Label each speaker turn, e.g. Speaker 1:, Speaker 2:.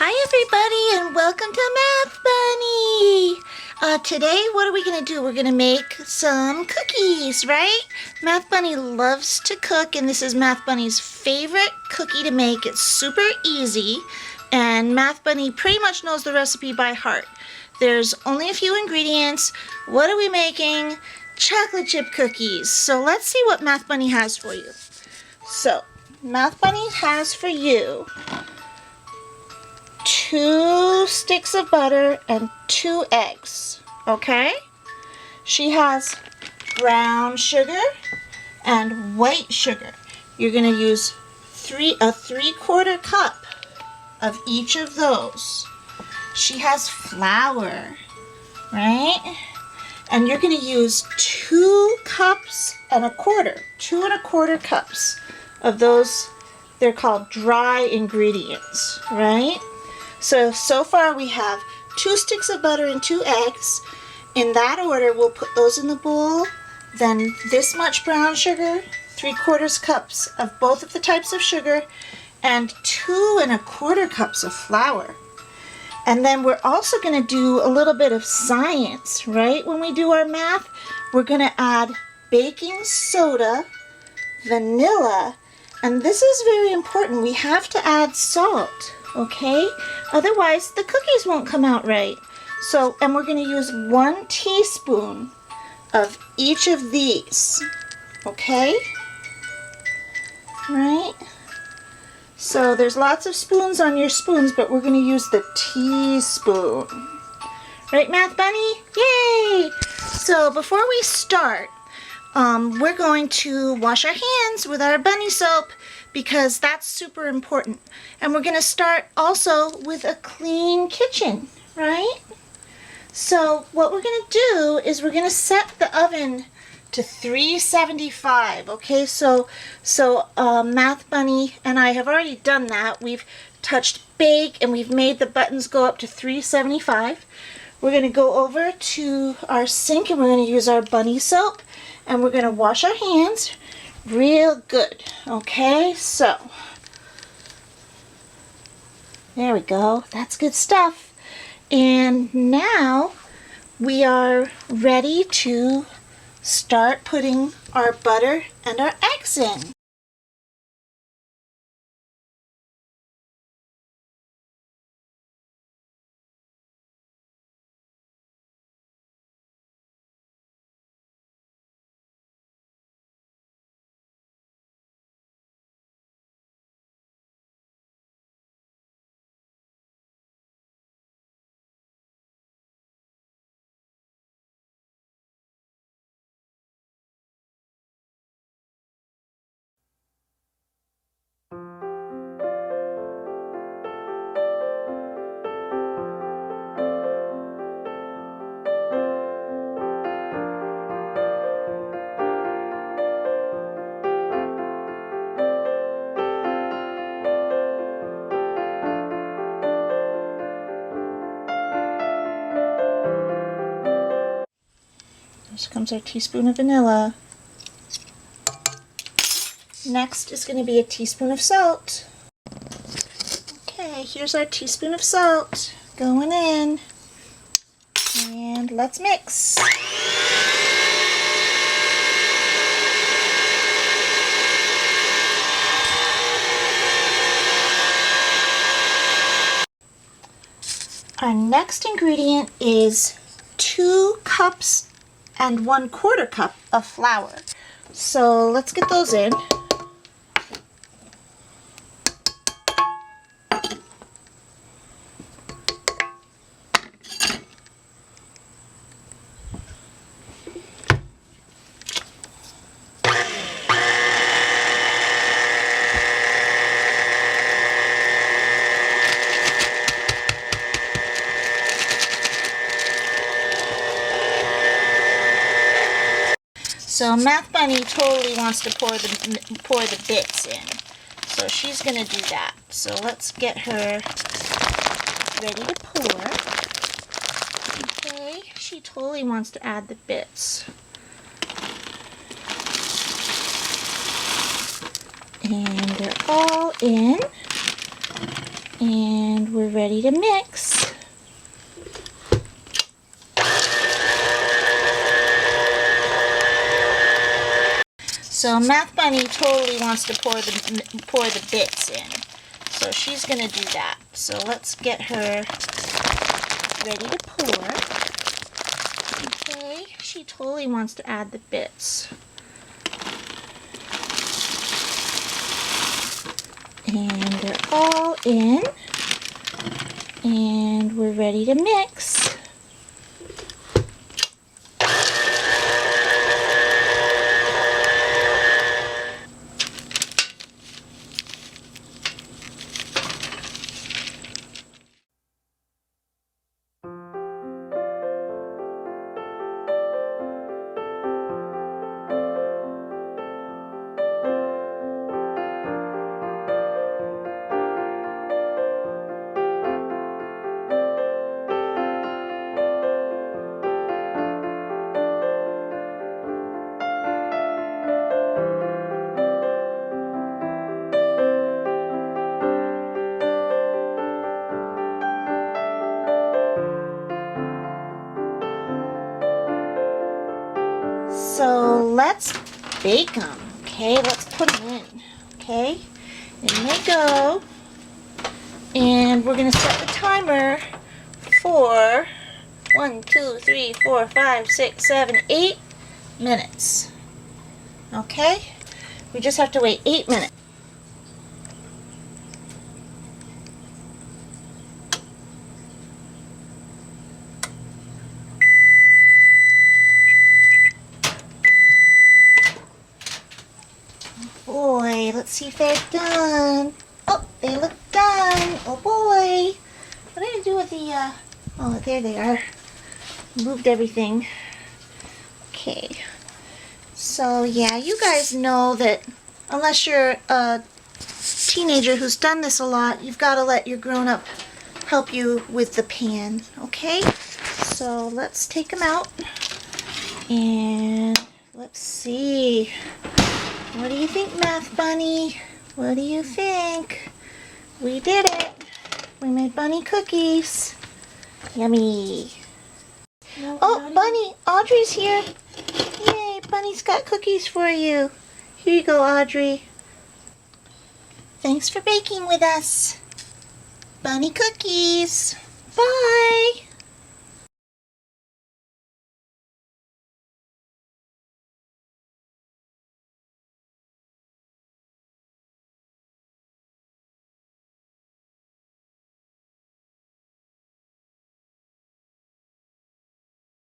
Speaker 1: Hi everybody and welcome to Math Bunny! Today what are we going to do? We're going to make some cookies, right? Math Bunny loves to cook and this is Math Bunny's favorite cookie to make. It's super easy and Math Bunny pretty much knows the recipe by heart. There's only a few ingredients. What are we making? Chocolate chip cookies. So let's see what Math Bunny has for you. So, Math Bunny has for you 2 sticks of butter and 2 eggs, okay? She has brown sugar and white sugar. You're going to use a 3/4 cup of each of those. She has flour, right? And you're going to use 2 cups and a quarter, 2 1/4 cups of those. They're called dry ingredients, right? So far we have 2 sticks of butter and 2 eggs. In that order, we'll put those in the bowl. Then this much brown sugar, 3/4 cups of both of the types of sugar, and 2 1/4 cups of flour. And then we're also going to do a little bit of science, right? When we do our math, we're going to add baking soda, vanilla, and this is very important. We have to add salt, okay? Otherwise, the cookies won't come out right. So, and we're going to use 1 teaspoon of each of these, okay? Right? So there's lots of spoons on your spoons, but we're going to use the teaspoon. Right, Math Bunny? Yay! So before we start, we're going to wash our hands with our bunny soap because that's super important. And we're going to start also with a clean kitchen, right? So what we're going to do is we're going to set the oven to 375, okay? So Math Bunny and I have already done that. We've touched bake and we've made the buttons go up to 375. We're going to go over to our sink and we're going to use our bunny soap and we're going to wash our hands real good, okay? So there we go. That's good stuff. And now we are ready to start putting our butter and our eggs in. Here comes our teaspoon of vanilla. Next is going to be a teaspoon of salt. Okay, here's our teaspoon of salt going in. And let's mix. Our next ingredient is 2 cups and 1/4 cup of flour. So let's get those in. So Math Bunny totally wants to pour the bits in. So she's going to do that. So let's get her ready to pour. Okay, she totally wants to add the bits. And they're all in. And we're we're ready to mix. So Math Bunny totally wants to pour the bits in. So she's going to do that. So let's get her ready to pour. Okay, she totally wants to add the bits. And they're all in. And we're ready to mix. So let's bake them, okay? Let's put them in, okay? In they go. And we're going to set the timer for 1, 2, 3, 4, 5, 6, 7, 8 minutes. Okay? We just have to wait 8 minutes. Boy, let's see if they're done. Oh, they look done. Oh boy. What did I do with the, oh, there they are. Moved everything. Okay. So, yeah, you guys know that unless you're a teenager who's done this a lot, you've got to let your grown-up help you with the pan, okay? So, let's take them out. And let's see. What do you think, Math Bunny? What do you think? We did it. We made bunny cookies. Yummy. No, oh, Bunny, Audrey's here. Yay, Bunny's got cookies for you. Here you go, Audrey. Thanks for baking with us. Bunny cookies. Bye.